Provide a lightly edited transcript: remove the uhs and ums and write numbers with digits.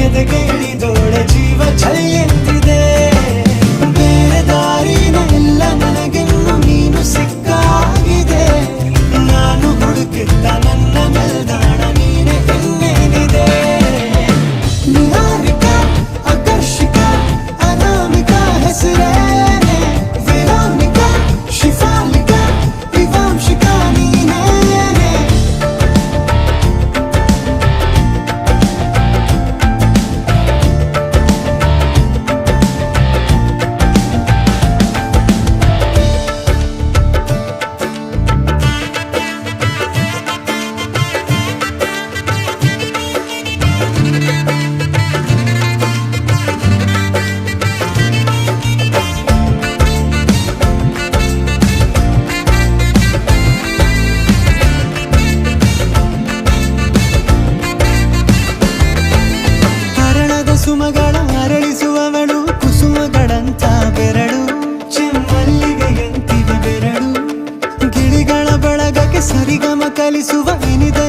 ಎದೆಗೆ ಇಳಿದೋಳೆ ಜೀವ ಛೈ ಎಂದಿದೆ. ಬೇರೆ ದಾರಿನ ಇಲ್ಲ ನನಗೆನ್ನು ನೀನು ಸಿಕ್ಕಾಗಿದೆ. ನಾನು ಹುಡುಕಿದ್ದ ನನ್ನ ನಿಲ್ದಾಣ ನೀನೆ ಇನ್ನೇನಿದೆ. ನಿಹಾರಿಕ ಆಕರ್ಷಿಕ ಅನಾಮಿಕ ಹೆಸರೇನೆ. ವೆರೋನಿಕ ಶಿಫಾಲಿಕ ವಿವಾಂಶಿಕ ನೀನೇನೆ. ಹರಣದ ಸುಮಗಳ ಅರಳಿಸುವವಳು ಕುಸುಮಗಳಂತ ಬೆರಳು. ಚೆಮ್ಮಲ್ಲಿಗೆಯಂತಿವೆ ಬೆರಳು. ಗಿಳಿಗಳ ಬಳಗಕ್ಕೆ ಸರಿಗಮ ಕಲಿಸುವ ಇನಿದ